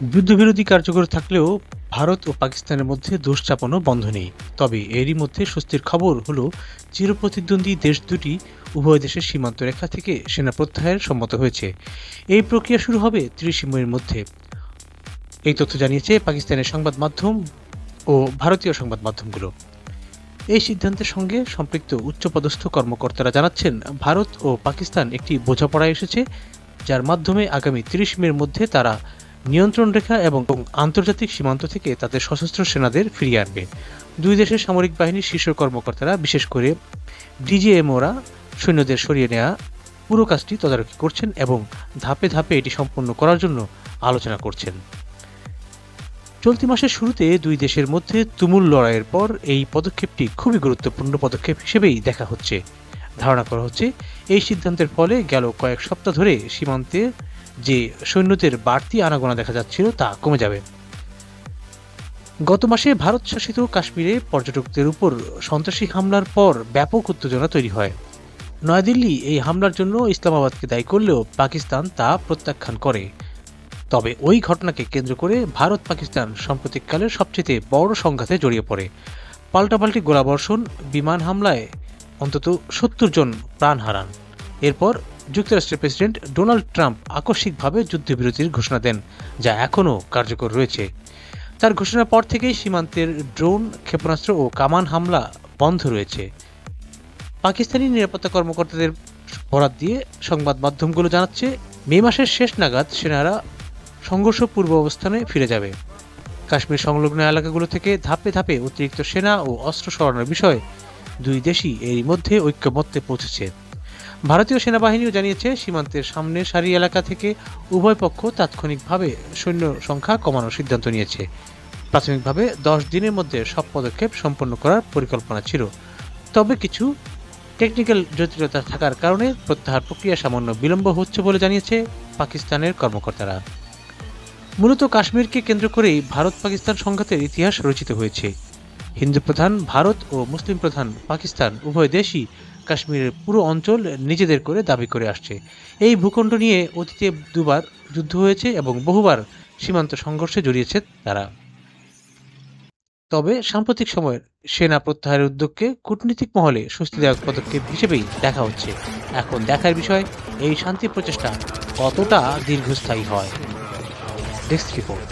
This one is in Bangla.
যুদ্ধবিরতি কার্যকর থাকলেও ভারত ও পাকিস্তানের মধ্যে দোষ চাপানো বন্ধ নেই। তবে এরই মধ্যে স্বস্তির খবর হলো, চিরপ্রতিদ্বন্দ্বী দেশ দুটি উভয় দেশের সীমান্ত রেখা থেকে সেনা প্রত্যাহারের সম্মত হয়েছে। এই প্রক্রিয়া শুরু হবে ৩০ মের মধ্যে। এই তথ্য জানিয়েছে পাকিস্তানের সংবাদ মাধ্যম ও ভারতীয় সংবাদ মাধ্যমগুলো। এই সিদ্ধান্তের সঙ্গে সম্পৃক্ত উচ্চপদস্থ কর্মকর্তারা জানাচ্ছেন, ভারত ও পাকিস্তান একটি বোঝাপড়ায় এসেছে, যার মাধ্যমে আগামী ৩০ মের মধ্যে তারা নিয়ন্ত্রণ রেখা এবং আন্তর্জাতিক সীমান্ত থেকে তাদের সশস্ত্র সেনাদের ফিরিয়ে আনবে। দুই দেশের সামরিক বাহিনীর শীর্ষ কর্মকর্তারা, বিশেষ করে ডিজিএমওরা সৈন্যদের সরিয়ে নেওয়া পুরো কাজটি তদারকি করছেন এবং ধাপে ধাপে এটি সম্পন্ন করার জন্য আলোচনা করছেন। চলতি মাসের শুরুতে দুই দেশের মধ্যে তুমুল লড়াইয়ের পর এই পদক্ষেপটি খুবই গুরুত্বপূর্ণ পদক্ষেপ হিসেবেই দেখা হচ্ছে। ধারণা করা হচ্ছে, এই সিদ্ধান্তের ফলে গেল কয়েক সপ্তাহ ধরে সীমান্তে যে সৈন্যদের বাড়তি আনাগোনা দেখা যাচ্ছিল তা কমে যাবে। গত মাসে ভারত শাসিত কাশ্মীরে পর্যটকদের উপর সন্ত্রাসী হামলার পর ব্যাপক উত্তেজনা তৈরি হয়। নয়াদিল্লি এই হামলার জন্য ইসলামাবাদকে দায়ী করলেও পাকিস্তান তা প্রত্যাখ্যান করে। তবে ওই ঘটনাকে কেন্দ্র করে ভারত পাকিস্তান সাম্প্রতিককালের সবচেয়ে বড় সংঘাতে জড়িয়ে পড়ে। পাল্টাপাল্টি গোলাবর্ষণ, বিমান হামলায় অন্তত ৭০ জন প্রাণ হারান। এরপর যুক্তরাষ্ট্রের প্রেসিডেন্ট ডোনাল্ড ট্রাম্প আকস্মিকভাবে যুদ্ধবিরতির ঘোষণা দেন, যা এখনও কার্যকর রয়েছে। তার ঘোষণার পর থেকেই সীমান্তের ড্রোন, ক্ষেপণাস্ত্র ও কামান হামলা বন্ধ রয়েছে। পাকিস্তানি নিরাপত্তা কর্মকর্তাদের বরাত দিয়ে সংবাদ মাধ্যমগুলো জানাচ্ছে, মে মাসের শেষ নাগাদ সেনারা সংঘর্ষ পূর্ব অবস্থানে ফিরে যাবে। কাশ্মীর সংলগ্ন এলাকাগুলো থেকে ধাপে ধাপে অতিরিক্ত সেনা ও অস্ত্র সরানোর বিষয়ে দুই দেশই এরই মধ্যে ঐক্যমত্যে পৌঁছেছে। ভারতীয় সেনাবাহিনীও জানিয়েছে, সীমান্তের সামনের সারি এলাকা থেকে উভয় পক্ষ তাৎক্ষণিকভাবে সৈন্য সংখ্যা কমানোর সিদ্ধান্ত নিয়েছে। প্রাথমিকভাবে 10 দিনের মধ্যে সব পদক্ষেপ সম্পন্ন করার পরিকল্পনা ছিল, তবে কিছু টেকনিক্যাল জটিলতা থাকার কারণে প্রত্যাহার প্রক্রিয়া সামান্য বিলম্ব হচ্ছে বলে জানিয়েছে পাকিস্তানের কর্মকর্তারা। মূলত কাশ্মীরকে কেন্দ্র করেই ভারত পাকিস্তান সংঘাতের ইতিহাস রচিত হয়েছে। হিন্দু প্রধান ভারত ও মুসলিম প্রধান পাকিস্তান উভয় দেশই কাশ্মীরের পুরো অঞ্চল নিজেদের করে দাবি করে আসছে। এই ভূখণ্ড নিয়ে অতীতে দুবার যুদ্ধ হয়েছে এবং বহুবার সীমান্ত সংঘর্ষে জড়িয়েছে তারা। তবে সাম্প্রতিক সময়ের সেনা প্রত্যাহারের উদ্যোগকে কূটনীতিক মহলে স্বস্তিদায়ক পদক্ষেপ হিসেবেই দেখা হচ্ছে। এখন দেখার বিষয়, এই শান্তি প্রচেষ্টা কতটা দীর্ঘস্থায়ী হয়। Desk report.